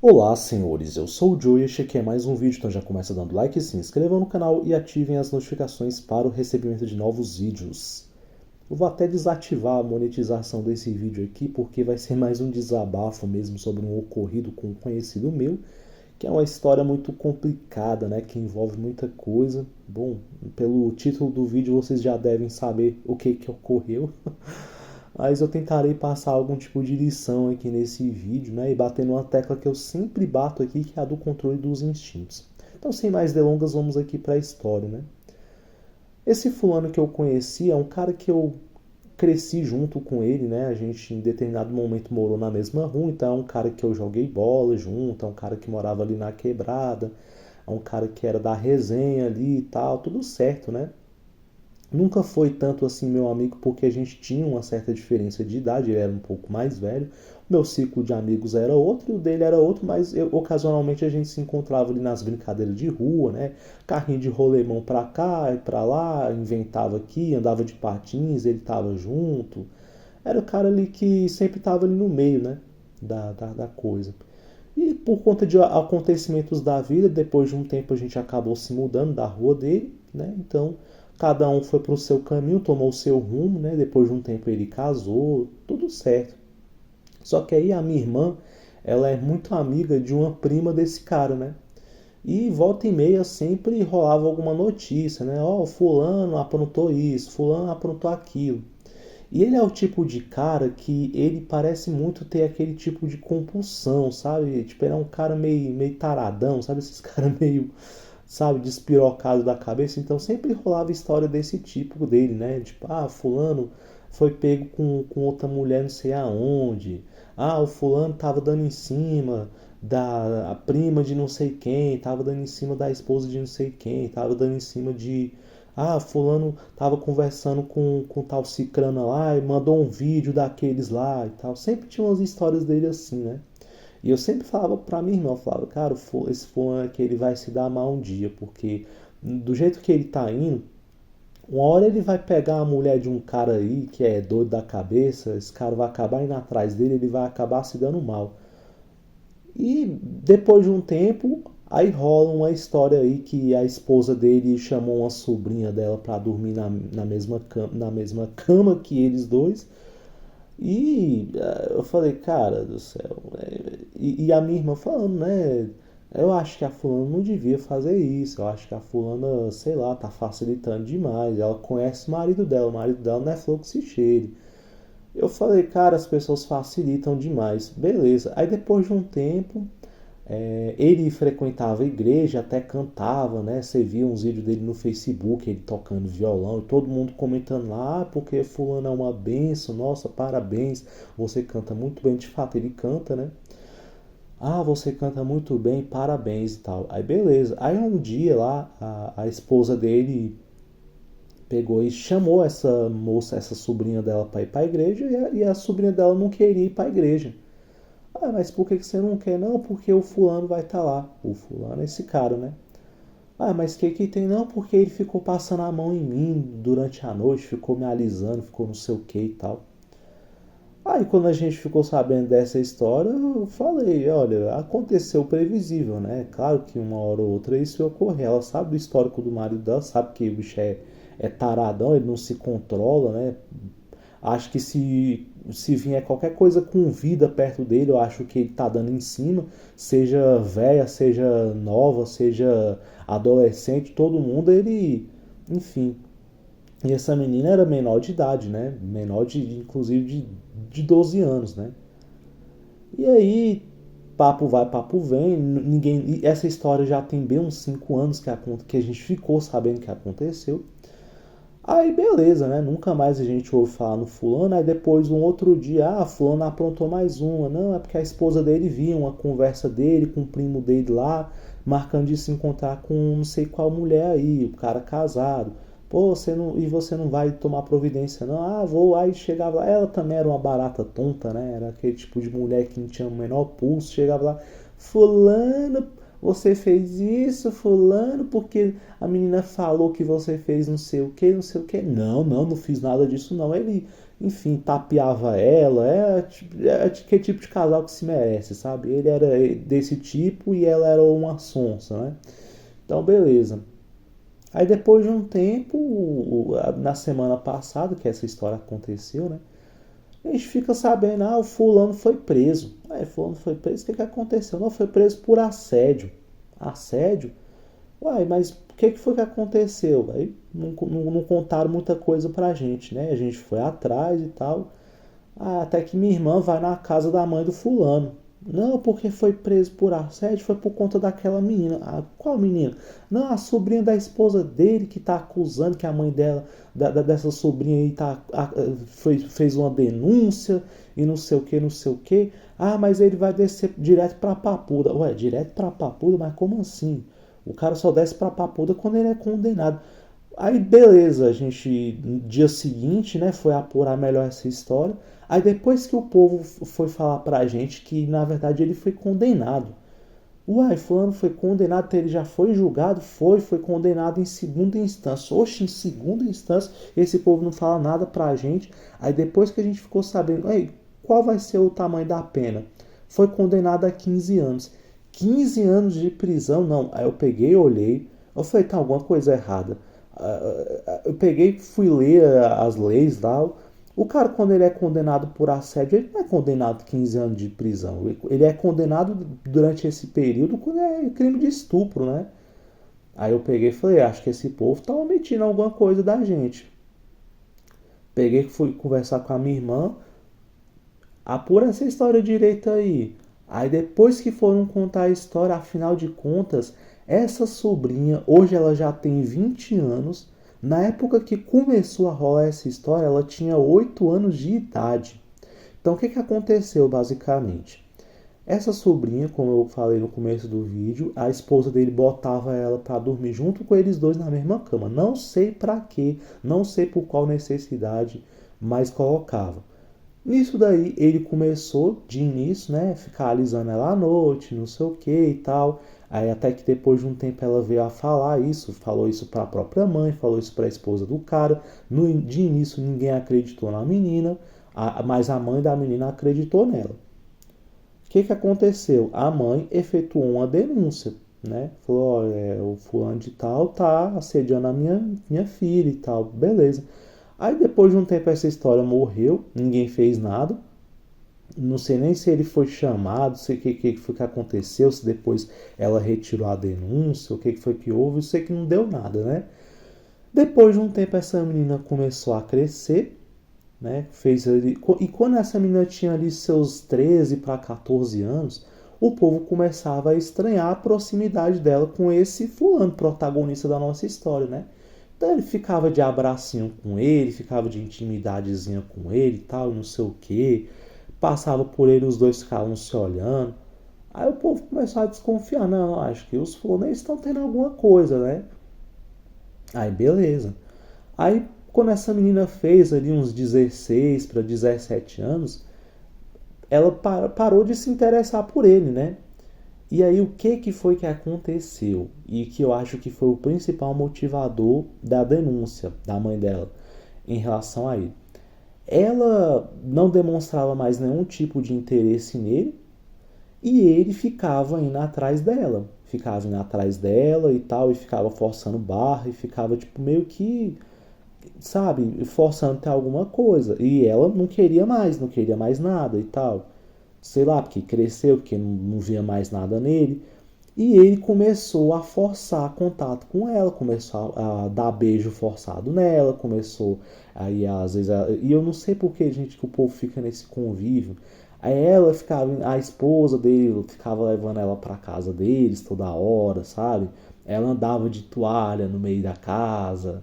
Olá, senhores, eu sou o Joe e este aqui é mais um vídeo, então já começa dando like, se inscrevam no canal e ativem as notificações para o recebimento de novos vídeos. Eu vou até desativar a monetização desse vídeo aqui, porque vai ser mais um desabafo mesmo sobre um ocorrido com um conhecido meu, que é uma história muito complicada, né, que envolve muita coisa. Bom, pelo título do vídeo vocês já devem saber o que ocorreu. Mas eu tentarei passar algum tipo de lição aqui nesse vídeo, né? E bater numa tecla que eu sempre bato aqui, que é a do controle dos instintos. Então, sem mais delongas, vamos aqui para a história, né? Esse fulano que eu conheci é um cara que eu cresci junto com ele, né? A gente em determinado momento morou na mesma rua, então é um cara que eu joguei bola junto, é um cara que morava ali na quebrada, é um cara que era da resenha ali e tal, tudo certo, né? Nunca foi tanto assim meu amigo, porque a gente tinha uma certa diferença de idade, ele era um pouco mais velho. O meu ciclo de amigos era outro e o dele era outro, mas ocasionalmente a gente se encontrava ali nas brincadeiras de rua, né? Carrinho de rolemão pra cá e pra lá, inventava aqui, andava de patins, ele tava junto. Era o cara ali que sempre tava ali no meio, né? Da coisa. E por conta de acontecimentos da vida, depois de um tempo a gente acabou se mudando da rua dele, né? Então cada um foi para o seu caminho, tomou o seu rumo, né? Depois de um tempo ele casou, tudo certo. Só que aí a minha irmã, ela é muito amiga de uma prima desse cara, né? E volta e meia sempre rolava alguma notícia, né? Ó, fulano aprontou isso, fulano aprontou aquilo. E ele é o tipo de cara que ele parece muito ter aquele tipo de compulsão, sabe? Tipo, ele é um cara meio taradão, sabe? Esses caras meio, sabe, despirocado da cabeça. Então sempre rolava história desse tipo dele, né? Tipo, ah, fulano foi pego com outra mulher não sei aonde. Ah, o fulano tava dando em cima da a prima de não sei quem, tava dando em cima da esposa de não sei quem, tava dando em cima de... Ah, fulano tava conversando com tal cicrana lá e mandou um vídeo daqueles lá e tal. Sempre tinha umas histórias dele assim, né? E eu sempre falava pra minha irmã, eu falava, cara, esse fulano aqui ele vai se dar mal um dia, porque do jeito que ele tá indo, uma hora ele vai pegar a mulher de um cara aí que é doido da cabeça, esse cara vai acabar indo atrás dele, ele vai acabar se dando mal. E depois de um tempo, aí rola uma história aí que a esposa dele chamou uma sobrinha dela pra dormir na mesma cama que eles dois. E eu falei, cara do céu. E a minha irmã falando, né? Eu acho que a fulana não devia fazer isso. Eu acho que a fulana, sei lá, tá facilitando demais. Ela conhece o marido dela não é flor que se cheire. Eu falei, cara, as pessoas facilitam demais. Beleza. Aí depois de um tempo, ele frequentava a igreja, até cantava, né? Você via uns vídeos dele no Facebook, ele tocando violão, e todo mundo comentando lá, ah, porque fulano é uma benção, nossa, parabéns, você canta muito bem, de fato ele canta, né? Ah, você canta muito bem, parabéns e tal. Aí beleza. Aí um dia lá, a esposa dele pegou e chamou essa moça, essa sobrinha dela para ir para a igreja, e a sobrinha dela não queria ir para a igreja. Ah, mas por que você não quer? Não, porque o fulano vai estar lá. O fulano é esse cara, né? Ah, mas que tem? Não, porque ele ficou passando a mão em mim durante a noite, ficou me alisando, ficou não sei o que e tal. Aí quando a gente ficou sabendo dessa história, eu falei, olha, aconteceu o previsível, né? Claro que uma hora ou outra isso ia ocorrer. Ela sabe do histórico do marido dela, sabe que o bicho é taradão, ele não se controla, né? Acho que se vier qualquer coisa com vida perto dele, eu acho que ele tá dando em cima, seja velha, seja nova, seja adolescente, todo mundo ele, enfim. E essa menina era menor de idade, né? Menor de inclusive de 12 anos, né? E aí, papo vai, papo vem, ninguém, essa história já tem bem uns 5 anos que a gente ficou sabendo que aconteceu. Aí beleza, né? Nunca mais a gente ouve falar no fulano. Aí depois, um outro dia, ah, fulano aprontou mais uma. Não, é porque a esposa dele via uma conversa dele com o primo dele lá, marcando de se encontrar com não sei qual mulher aí, o cara casado. Pô, você não vai tomar providência, não? Ah, vou. Aí chegava lá, ela também era uma barata tonta, né? Era aquele tipo de mulher que não tinha o menor pulso. Chegava lá, fulano, você fez isso, fulano, porque a menina falou que você fez não sei o que, não sei o que. Não, não fiz nada disso não. enfim, tapeava ela, que tipo de casal que se merece, sabe? Ele era desse tipo e ela era uma sonsa, né? Então, beleza. Aí depois de um tempo, na semana passada, que essa história aconteceu, né? A gente fica sabendo, o fulano foi preso. Aí, fulano foi preso, o que aconteceu? Não, foi preso por assédio. Assédio? Uai, mas o que foi que aconteceu? Aí não contaram muita coisa pra gente, né? A gente foi atrás e tal. Até que minha irmã vai na casa da mãe do fulano. Não, porque foi preso por assédio, foi por conta daquela menina. Qual menina? Não, a sobrinha da esposa dele que tá acusando que a mãe dela, dessa sobrinha aí, fez uma denúncia e não sei o que, não sei o que. Mas ele vai descer direto pra Papuda. Ué, direto pra Papuda? Mas como assim? O cara só desce pra Papuda quando ele é condenado. Aí beleza, a gente no dia seguinte, né, foi apurar melhor essa história. Aí depois que o povo foi falar pra gente que na verdade ele foi condenado. Uai, fulano foi condenado, ele já foi julgado, foi condenado em segunda instância. Oxe, em segunda instância, esse povo não fala nada pra gente. Aí depois que a gente ficou sabendo, qual vai ser o tamanho da pena? Foi condenado a 15 anos. 15 anos de prisão, não. Aí eu peguei, olhei, eu falei, tá alguma coisa errada. Eu peguei, fui ler as leis lá. O cara, quando ele é condenado por assédio, ele não é condenado a 15 anos de prisão. Ele é condenado durante esse período quando é crime de estupro, né? Aí eu peguei e falei, acho que esse povo tá omitindo alguma coisa da gente. Peguei e fui conversar com a minha irmã. Apura essa história direita aí. Aí depois que foram contar a história, afinal de contas, essa sobrinha, hoje ela já tem 20 anos. Na época que começou a rolar essa história, ela tinha 8 anos de idade. Então o que aconteceu basicamente? Essa sobrinha, como eu falei no começo do vídeo, a esposa dele botava ela para dormir junto com eles dois na mesma cama. Não sei para quê, não sei por qual necessidade, mas colocava. Nisso daí ele começou de início, né, ficar alisando ela à noite, não sei o que e tal. Aí até que depois de um tempo ela veio a falar isso, falou isso para a própria mãe, falou isso para a esposa do cara. De início ninguém acreditou na menina, mas a mãe da menina acreditou nela. O que aconteceu? A mãe efetuou uma denúncia, né? Falou, olha, o fulano de tal tá assediando a minha filha e tal, beleza. Aí depois de um tempo essa história morreu, ninguém fez nada. Não sei nem se ele foi chamado, sei o que foi que aconteceu, se depois ela retirou a denúncia, o que foi que houve, eu sei que não deu nada, né? Depois de um tempo essa menina começou a crescer, né? E quando essa menina tinha ali seus 13 para 14 anos, o povo começava a estranhar a proximidade dela com esse fulano, protagonista da nossa história, né? Então ele ficava de abracinho com ele, ficava de intimidadezinha com ele e tal, não sei o que. Passava por ele, os dois ficavam se olhando. Aí o povo começou a desconfiar, não, acho que os fulanos estão tendo alguma coisa, né? Aí beleza. Aí quando essa menina fez ali uns 16 para 17 anos, ela parou de se interessar por ele, né? E aí o que foi que aconteceu? E que eu acho que foi o principal motivador da denúncia da mãe dela em relação a ele. Ela não demonstrava mais nenhum tipo de interesse nele e ele ficava indo atrás dela. Ficava indo atrás dela e tal, e ficava forçando barra, e ficava tipo meio que, sabe, forçando até alguma coisa. E ela não queria mais, não queria mais nada e tal. Sei lá, porque cresceu, porque não via mais nada nele. E ele começou a forçar contato com ela, começou a dar beijo forçado nela, começou aí às vezes. E eu não sei por que, gente, que o povo fica nesse convívio. Aí ela ficava, a esposa dele ficava levando ela pra casa deles toda hora, sabe? Ela andava de toalha no meio da casa.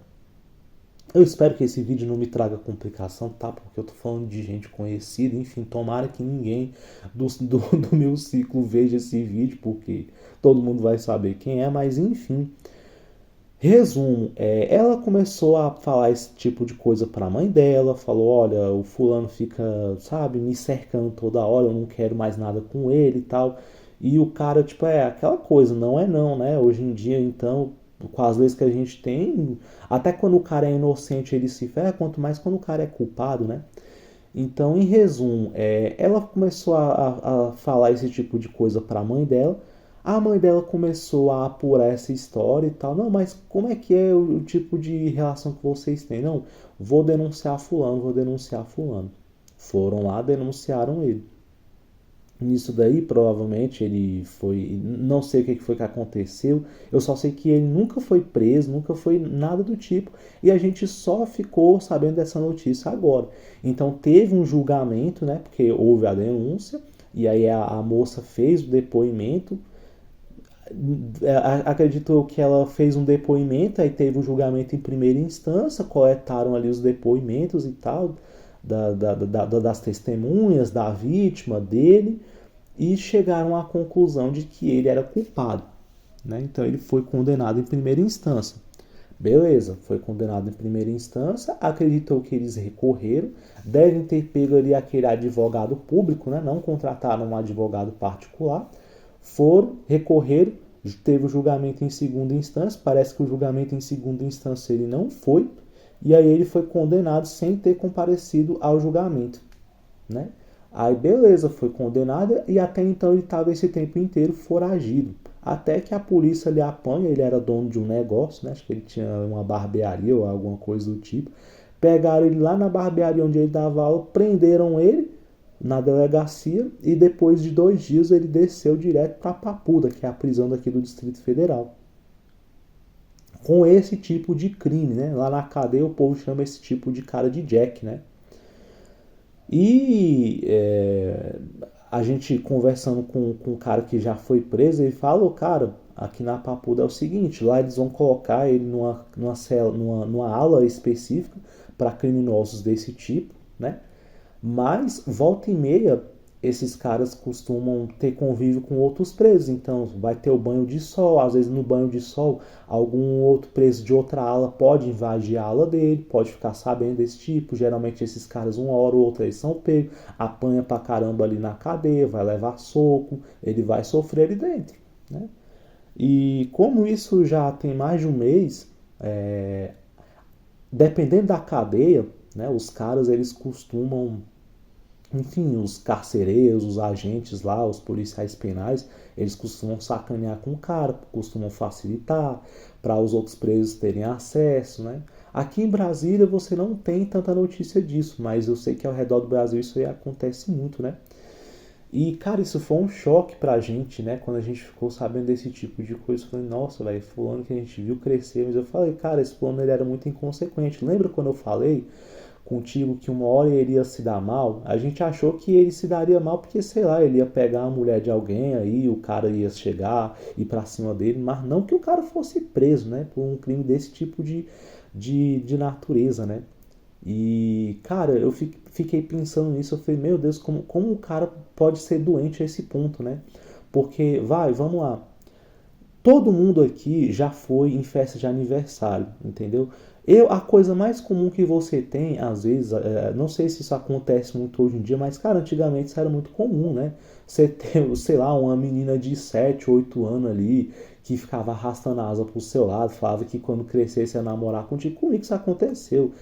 Eu espero que esse vídeo não me traga complicação, tá? Porque eu tô falando de gente conhecida, enfim, tomara que ninguém do meu ciclo veja esse vídeo, porque todo mundo vai saber quem é, mas enfim. Resumo, ela começou a falar esse tipo de coisa pra mãe dela, falou, olha, o fulano fica, sabe, me cercando toda hora, eu não quero mais nada com ele e tal. E o cara, tipo, aquela coisa, não é não, né? Hoje em dia, então, com as leis que a gente tem, até quando o cara é inocente ele se ferra, quanto mais quando o cara é culpado, né? Então, em resumo, ela começou a falar esse tipo de coisa para a mãe dela. A mãe dela começou a apurar essa história e tal. Não, mas como é que é o tipo de relação que vocês têm? Não, vou denunciar fulano, vou denunciar fulano. Foram lá, denunciaram ele. Nisso daí, provavelmente, ele foi. Não sei o que foi que aconteceu. Eu só sei que ele nunca foi preso, nunca foi nada do tipo. E a gente só ficou sabendo dessa notícia agora. Então teve um julgamento, né? Porque houve a denúncia. E aí a moça fez o depoimento. Acredito que ela fez um depoimento, aí teve um julgamento em primeira instância, coletaram ali os depoimentos e tal, das testemunhas, da vítima, dele, e chegaram à conclusão de que ele era culpado. Né? Então ele foi condenado em primeira instância. Beleza, foi condenado em primeira instância, acreditou que eles recorreram, devem ter pego ali aquele advogado público, né? Não contrataram um advogado particular, foram, recorreram, teve o julgamento em segunda instância, parece que o julgamento em segunda instância ele não foi, e aí ele foi condenado sem ter comparecido ao julgamento, né? Aí beleza, foi condenado e até então ele estava esse tempo inteiro foragido. Até que a polícia lhe apanha, ele era dono de um negócio, né? Acho que ele tinha uma barbearia ou alguma coisa do tipo. Pegaram ele lá na barbearia onde ele dava aula, prenderam ele na delegacia e depois de 2 dias ele desceu direto para Papuda, que é a prisão daqui do Distrito Federal. Com esse tipo de crime, né? Lá na cadeia o povo chama esse tipo de cara de Jack, né? E a gente conversando com um cara que já foi preso, ele falou, cara, aqui na Papuda é o seguinte, lá eles vão colocar ele numa ala específica para criminosos desse tipo, né? Mas, volta e meia, esses caras costumam ter convívio com outros presos. Então, vai ter o banho de sol. Às vezes, no banho de sol, algum outro preso de outra ala pode invadir a ala dele, pode ficar sabendo desse tipo. Geralmente, esses caras, uma hora ou outra, eles são pegos, apanha pra caramba ali na cadeia, vai levar soco, ele vai sofrer ali dentro, né? E como isso já tem mais de um mês, dependendo da cadeia, né, os caras eles costumam, enfim, os carcereiros, os agentes lá, os policiais penais, eles costumam sacanear com o cara, costumam facilitar para os outros presos terem acesso, né? Aqui em Brasília você não tem tanta notícia disso, mas eu sei que ao redor do Brasil isso aí acontece muito, né? E, cara, isso foi um choque pra gente, né? Quando a gente ficou sabendo desse tipo de coisa, eu falei, nossa, velho, fulano que a gente viu crescer, mas eu falei, cara, esse fulano ele era muito inconsequente. Lembra quando eu falei contigo que uma hora ele ia se dar mal? A gente achou que ele se daria mal porque, sei lá, ele ia pegar a mulher de alguém aí, o cara ia chegar, ir pra cima dele, mas não que o cara fosse preso, né? Por um crime desse tipo de natureza, né? E, cara, eu fiquei pensando nisso, eu falei, meu Deus, como o cara pode ser doente a esse ponto, né? Porque, vamos lá, todo mundo aqui já foi em festa de aniversário, entendeu? A coisa mais comum que você tem, às vezes, não sei se isso acontece muito hoje em dia, mas, cara, antigamente isso era muito comum, né? Você ter, sei lá, uma menina de 7, 8 anos ali, que ficava arrastando a asa pro seu lado, falava que quando crescesse ia namorar contigo. Comigo isso aconteceu.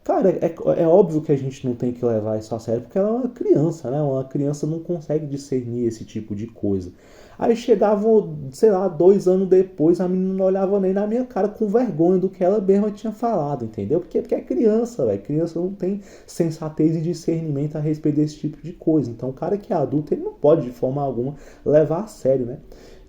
Cara, é óbvio que a gente não tem que levar isso a sério, porque ela é uma criança, né? Uma criança não consegue discernir esse tipo de coisa. Aí chegava, sei lá, 2 anos depois, a menina não olhava nem na minha cara com vergonha do que ela mesma tinha falado, entendeu? Porque é criança, velho. Criança não tem sensatez e discernimento a respeito desse tipo de coisa. Então, o cara que é adulto, ele não pode, de forma alguma, levar a sério, né?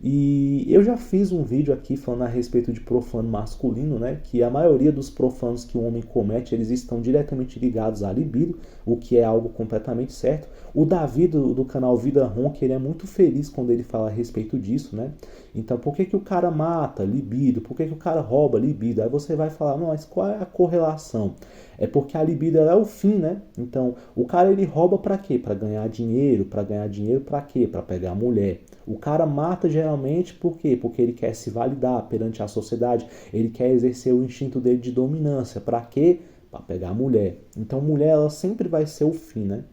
E eu já fiz um vídeo aqui falando a respeito de profano masculino, né? Que a maioria dos profanos que o homem comete, eles estão diretamente ligados à libido, o que é algo completamente certo. O Davi do canal Vida Ronca, ele é muito feliz quando ele fala a respeito disso, né? Então, por que o cara mata? Libido. Por que o cara rouba? Libido. Aí você vai falar, não, mas qual é a correlação? É porque a libido ela é o fim, né? Então, o cara ele rouba para quê? Para ganhar dinheiro. Para ganhar dinheiro para quê? Para pegar a mulher. O cara mata geralmente por quê? Porque ele quer se validar perante a sociedade, ele quer exercer o instinto dele de dominância. Para quê? Para pegar a mulher. Então, mulher ela sempre vai ser o fim, né?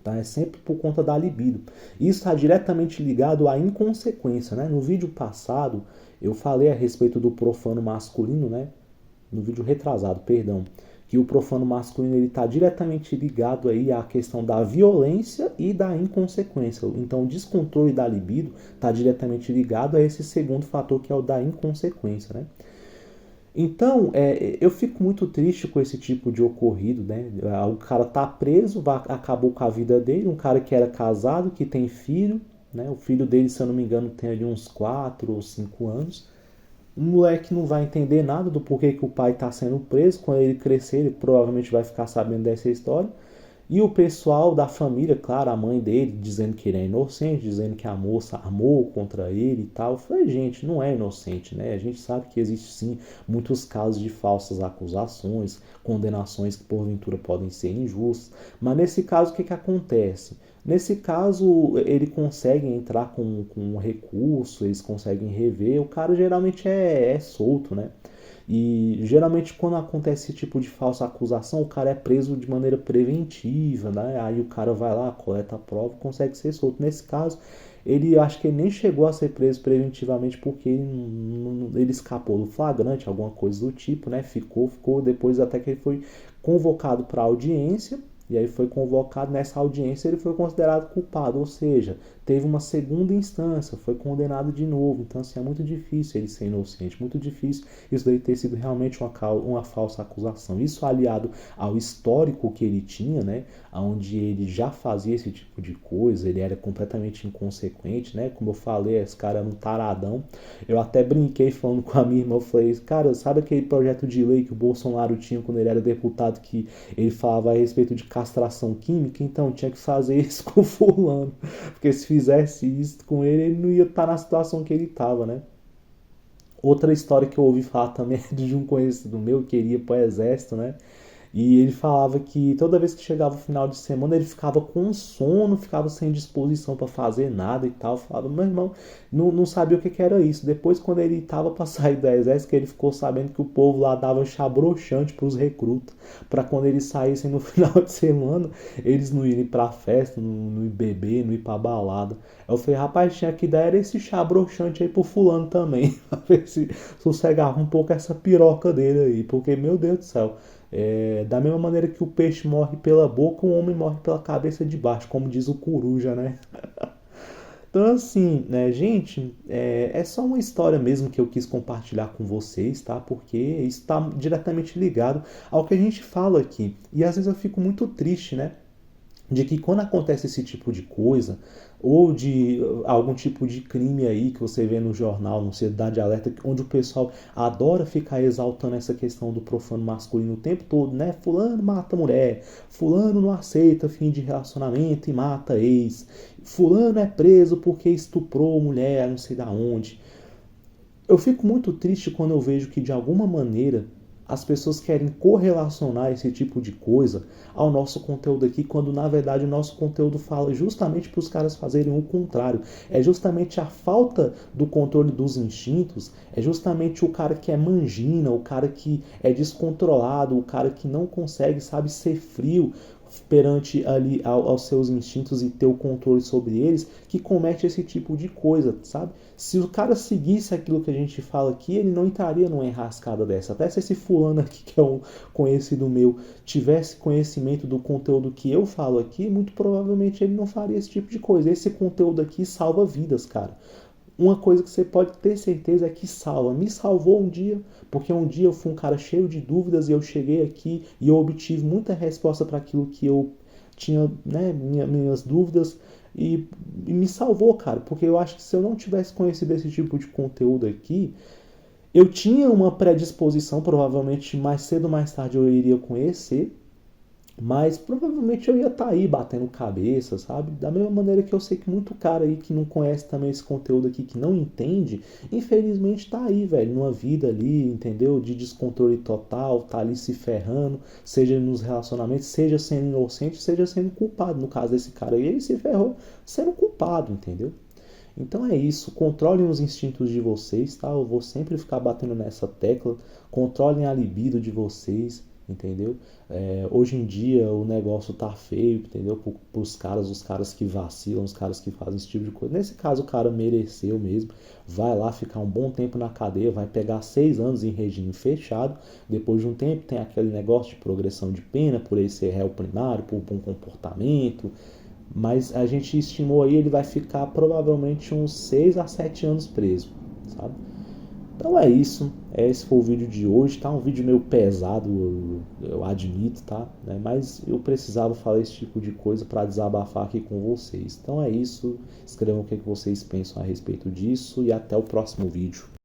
Tá? É sempre por conta da libido. Isso está diretamente ligado à inconsequência, né? No vídeo passado, eu falei a respeito do profano masculino, né? No vídeo retrasado, perdão, que o profano masculino ele está diretamente ligado aí à questão da violência e da inconsequência. Então, o descontrole da libido está diretamente ligado a esse segundo fator, que é o da inconsequência, né? Então, eu fico muito triste com esse tipo de ocorrido, né? O cara tá preso, acabou com a vida dele, um cara que era casado, que tem filho, né? O filho dele, se eu não me engano, tem ali uns 4 ou 5 anos. O moleque não vai entender nada do porquê que o pai está sendo preso. Quando ele crescer, ele provavelmente vai ficar sabendo dessa história. E o pessoal da família, claro, a mãe dele, dizendo que ele é inocente, dizendo que a moça armou contra ele e tal. Eu falei, gente, não é inocente, né? A gente sabe que existe sim muitos casos de falsas acusações, condenações que porventura podem ser injustas. Mas nesse caso, o que acontece? Nesse caso, ele consegue entrar com um recurso, eles conseguem rever. O cara geralmente é solto, né? E geralmente quando acontece esse tipo de falsa acusação, o cara é preso de maneira preventiva, né? Aí o cara vai lá, coleta a prova e consegue ser solto. Nesse caso, ele acho que ele nem chegou a ser preso preventivamente porque ele escapou do flagrante, alguma coisa do tipo, né? Ficou depois até que ele foi convocado para audiência. E aí foi convocado, nessa audiência ele foi considerado culpado, ou seja, teve uma segunda instância, foi condenado de novo. Então assim, é muito difícil ele ser inocente, muito difícil isso daí ter sido realmente uma falsa acusação. Isso aliado ao histórico que ele tinha, né, onde ele já fazia esse tipo de coisa, ele era completamente inconsequente, né, como eu falei, esse cara era um taradão. Eu até brinquei falando com a minha irmã, eu falei, cara, sabe aquele projeto de lei que o Bolsonaro tinha quando ele era deputado, que ele falava a respeito de castração química? Então tinha que fazer isso com o fulano, porque se fizesse isso com ele, ele não ia estar na situação que ele estava, né? Outra história que eu ouvi falar também é de um conhecido meu que iria para o exército, né? E ele falava que toda vez que chegava o final de semana ele ficava com sono, ficava sem disposição para fazer nada e tal. Eu falava, meu irmão, não sabia o que era isso. Depois, quando ele estava para sair do exército, que ele ficou sabendo que o povo lá dava chá broxante para os recrutas, para quando eles saíssem no final de semana, eles não irem para festa, não ir beber, não ir para balada. Eu falei, rapaz, tinha que dar era esse chá broxante aí pro fulano também, pra ver se sossegava um pouco essa piroca dele aí, porque, meu Deus do céu. Da mesma maneira que o peixe morre pela boca, o homem morre pela cabeça de baixo, como diz o Coruja, né? Então, assim, né, gente, é só uma história mesmo que eu quis compartilhar com vocês, tá? Porque isso está diretamente ligado ao que a gente fala aqui. E às vezes eu fico muito triste, né? De que quando acontece esse tipo de coisa, ou de algum tipo de crime aí que você vê no jornal, no Cidade Alerta, onde o pessoal adora ficar exaltando essa questão do profano masculino o tempo todo, né? Fulano mata mulher, fulano não aceita fim de relacionamento e mata ex, fulano é preso porque estuprou mulher, não sei da onde. Eu fico muito triste quando eu vejo que de alguma maneira as pessoas querem correlacionar esse tipo de coisa ao nosso conteúdo aqui, quando na verdade o nosso conteúdo fala justamente para os caras fazerem o contrário. É justamente a falta do controle dos instintos, é justamente o cara que é mangina, o cara que é descontrolado, o cara que não consegue, sabe, ser frio perante ali aos seus instintos e ter o controle sobre eles, que comete esse tipo de coisa, sabe? Se o cara seguisse aquilo que a gente fala aqui, ele não entraria numa enrascada dessa. Até se esse fulano aqui, que é um conhecido meu, tivesse conhecimento do conteúdo que eu falo aqui, muito provavelmente ele não faria esse tipo de coisa. Esse conteúdo aqui salva vidas, cara. Uma coisa que você pode ter certeza é que salva. Me salvou um dia, porque um dia eu fui um cara cheio de dúvidas e eu cheguei aqui e eu obtive muita resposta para aquilo que eu tinha, né, minhas dúvidas, e me salvou, cara, porque eu acho que se eu não tivesse conhecido esse tipo de conteúdo aqui, eu tinha uma predisposição, provavelmente mais cedo ou mais tarde eu iria conhecer, mas provavelmente eu ia estar aí batendo cabeça, sabe? Da mesma maneira que eu sei que muito cara aí que não conhece também esse conteúdo aqui, que não entende, infelizmente tá aí, velho, numa vida ali, entendeu? De descontrole total, tá ali se ferrando, seja nos relacionamentos, seja sendo inocente, seja sendo culpado. No caso desse cara aí, ele se ferrou sendo culpado, entendeu? Então é isso, controlem os instintos de vocês, tá? Eu vou sempre ficar batendo nessa tecla, controlem a libido de vocês, entendeu? Hoje em dia o negócio tá feio, entendeu? Os caras que vacilam, os caras que fazem esse tipo de coisa. Nesse caso o cara mereceu mesmo, vai lá ficar um bom tempo na cadeia, vai pegar 6 anos em regime fechado, depois de um tempo tem aquele negócio de progressão de pena, por ele ser réu primário, por bom comportamento, mas a gente estimou aí ele vai ficar provavelmente uns 6 a 7 anos preso, sabe? Então é isso, esse foi o vídeo de hoje, tá um vídeo meio pesado, eu admito, tá? Mas eu precisava falar esse tipo de coisa para desabafar aqui com vocês. Então é isso, escrevam o que vocês pensam a respeito disso e até o próximo vídeo.